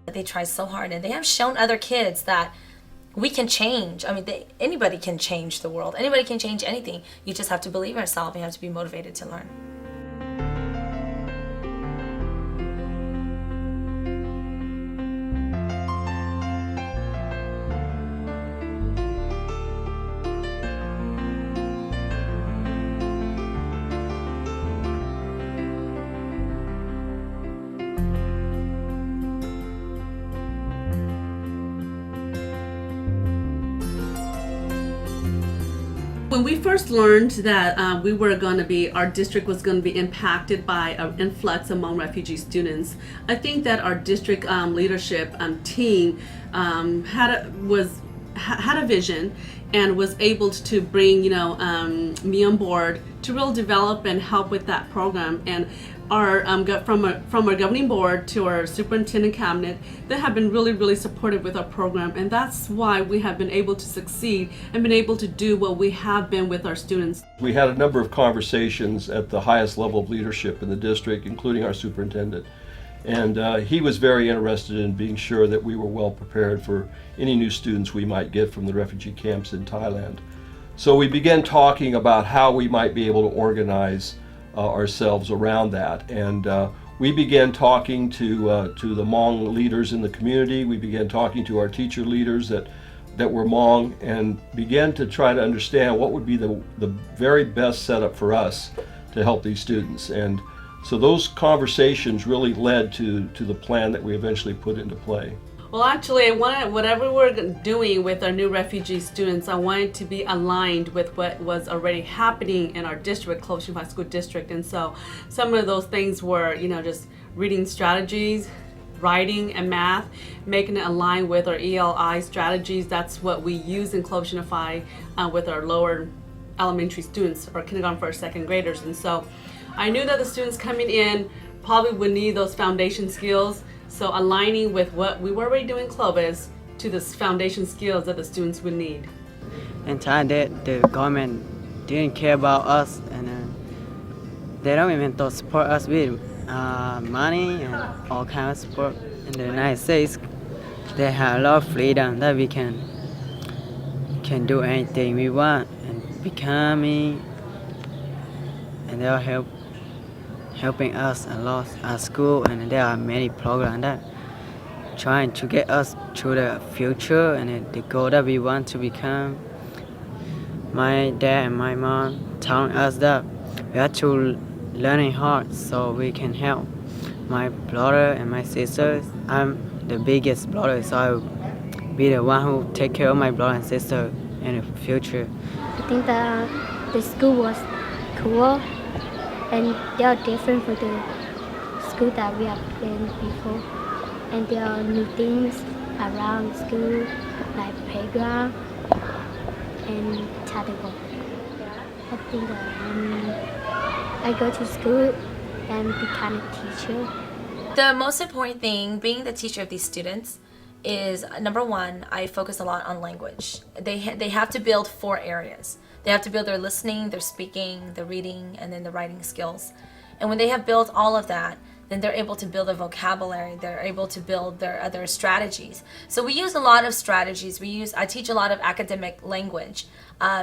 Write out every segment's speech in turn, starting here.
They try so hard, and they have shown other kids that we can change. I mean, anybody can change the world. Anybody can change anything. You just have to believe in yourself. You have to be motivated to learn. When we first learned that our district was going to be impacted by an influx among refugee students, I think that our district leadership team had a vision and was able to bring me on board to really develop and help with that program. And from our governing board to our superintendent cabinet, they have been really supportive with our program, and that's why we have been able to succeed and been able to do what we have been with our students. We had a number of conversations at the highest level of leadership in the district, including our superintendent, and he was very interested in being sure that we were well prepared for any new students we might get from the refugee camps in Thailand. So we began talking about how we might be able to organize ourselves around that, and we began talking to the Hmong leaders in the community. We began talking to our teacher leaders that were Hmong, and began to try to understand what would be the very best setup for us to help these students. And so those conversations really led to the plan that we eventually put into play. Well, actually, I wanted, whatever we're doing with our new refugee students, I wanted to be aligned with what was already happening in our district, Close Unified School District. And so some of those things were, just reading strategies, writing and math, making it align with our ELI strategies. That's what we use in Close Unified with our lower elementary students, or kindergarten, first, second graders. And so I knew that the students coming in probably would need those foundation skills. So aligning with what we were already doing in Clovis to the foundation skills that the students would need. In Thailand, the government didn't care about us, and they don't even support us with money and all kinds of support. In the United States, they have a lot of freedom that we can do anything we want and becoming, and they'll helping us a lot at school, and there are many programs that trying to get us through the future and the goal that we want to become. My dad and my mom telling us that we have to learning hard so we can help my brother and my sisters. I'm the biggest brother, so I'll be the one who take care of my brother and sister in the future. I think that the school was cool, and they are different from the school that we have been before. And there are new things around school, like playground and tadpole. I think that I go to school and become a teacher. The most important thing, being the teacher of these students, is number one, I focus a lot on language. They have to build 4 areas. They have to build their listening, their speaking, their reading, and then the writing skills. And when they have built all of that, then they're able to build a vocabulary, they're able to build their other strategies. So we use a lot of strategies. I teach a lot of academic language,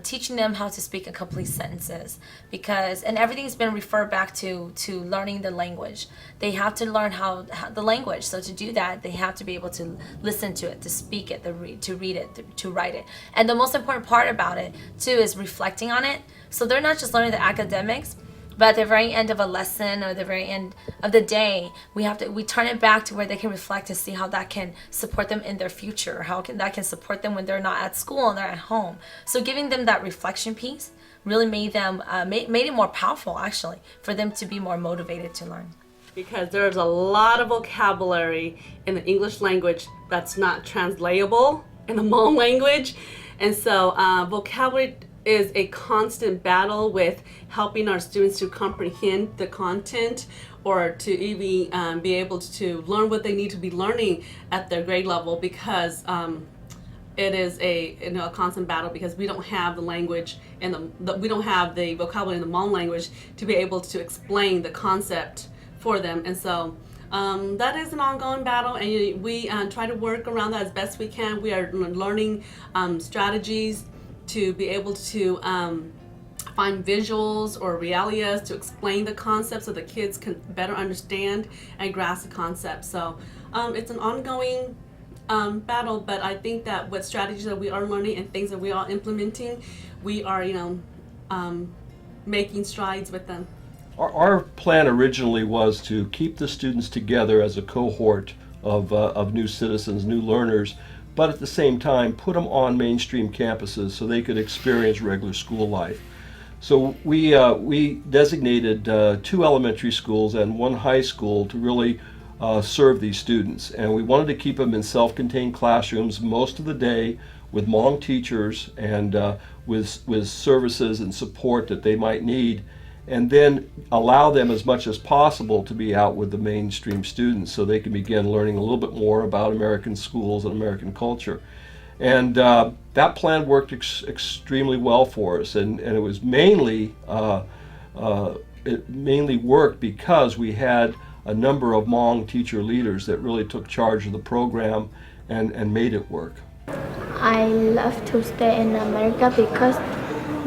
teaching them how to speak in complete sentences, and everything's been referred back to learning the language. They have to learn how the language. So to do that, they have to be able to listen to it, to speak it, to read it, to write it. And the most important part about it too is reflecting on it. So they're not just learning the academics, but at the very end of a lesson or the very end of the day, we turn it back to where they can reflect and see how that can support them in their future, that can support them when they're not at school and they're at home. So giving them that reflection piece really made it more powerful, actually, for them to be more motivated to learn. Because there's a lot of vocabulary in the English language that's not translatable in the Hmong language. And so vocabulary is a constant battle with helping our students to comprehend the content, or to even be able to learn what they need to be learning at their grade level, because it is a constant battle, because we don't have the language and we don't have the vocabulary in the Hmong language to be able to explain the concept for them. And so That is an ongoing battle, and we try to work around that as best we can. We are learning strategies to be able to find visuals or realias to explain the concepts so the kids can better understand and grasp the concept. So it's an ongoing battle, but I think that with strategies that we are learning and things that we are implementing, we are, making strides with them. Our plan originally was to keep the students together as a cohort of new citizens, new learners, but at the same time put them on mainstream campuses so they could experience regular school life. So we designated 2 elementary schools and 1 high school to really serve these students, and we wanted to keep them in self-contained classrooms most of the day with Hmong teachers and with services and support that they might need, and then allow them as much as possible to be out with the mainstream students so they can begin learning a little bit more about American schools and American culture. And that plan worked extremely well for us, and it was mainly worked because we had a number of Hmong teacher leaders that really took charge of the program and made it work. I love to stay in America because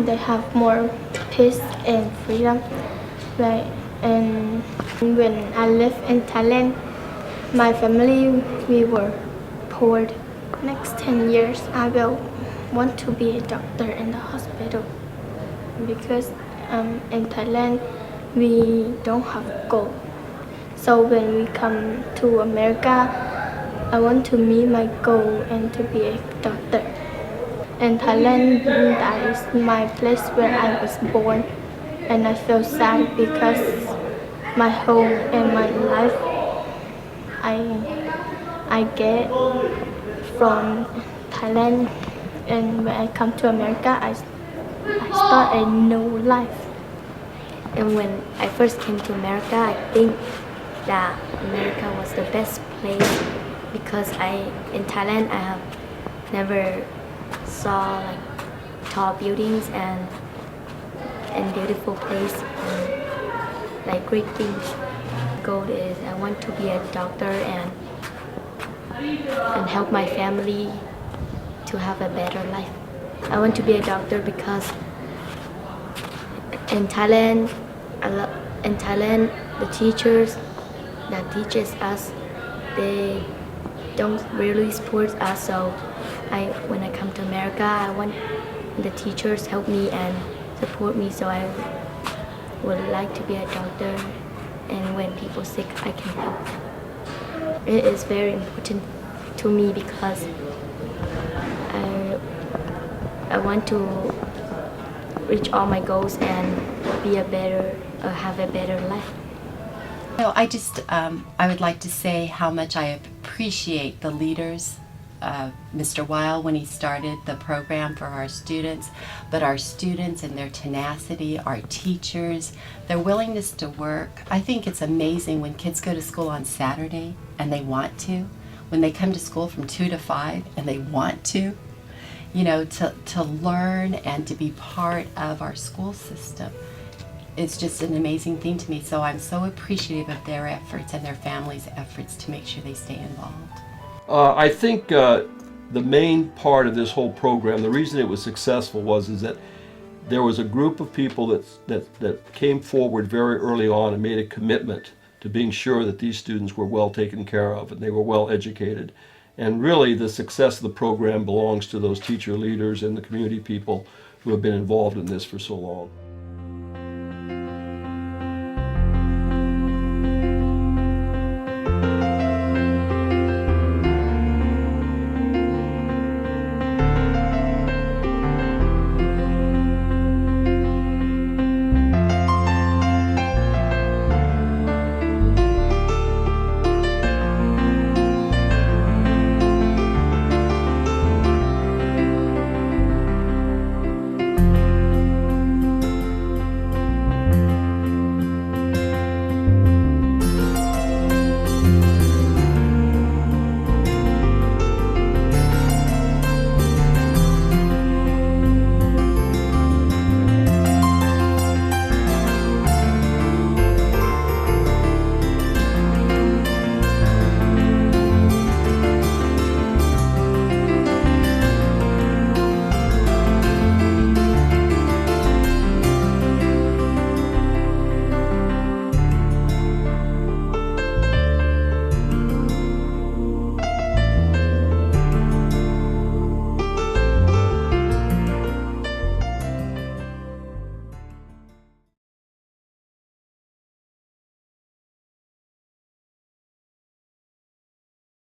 they have more peace and freedom. And when I lived in Thailand, my family, we were poor. Next 10 years, I will want to be a doctor in the hospital because in Thailand, we don't have gold. So when we come to America, I want to meet my goal and to be a doctor. In Thailand, that is my place where I was born, and I feel sad because my home and my life I get from Thailand, and when I come to America, I start a new life. And when I first came to America, I think that America was the best place because in Thailand I have never saw like tall buildings and beautiful place and like great things. Goal is I want to be a doctor and help my family to have a better life. I want to be a doctor because in Thailand, the teachers that teaches us, they don't really support us. So when I come to America, I want the teachers help me and support me. So I would like to be a doctor, and when people sick, I can help them. It is very important to me because I want to reach all my goals and have a better life. No, I would like to say how much I appreciate the leaders, Mr. Weil when he started the program for our students, but our students and their tenacity, our teachers, their willingness to work. I think it's amazing when kids go to school on Saturday and they want to, when they come to school from 2 to 5 and they want to, to learn and to be part of our school system. It's just an amazing thing to me. So I'm so appreciative of their efforts and their families' efforts to make sure they stay involved. I think the main part of this whole program, the reason it was successful is that there was a group of people that came forward very early on and made a commitment to being sure that these students were well taken care of and they were well educated. And really the success of the program belongs to those teacher leaders and the community people who have been involved in this for so long.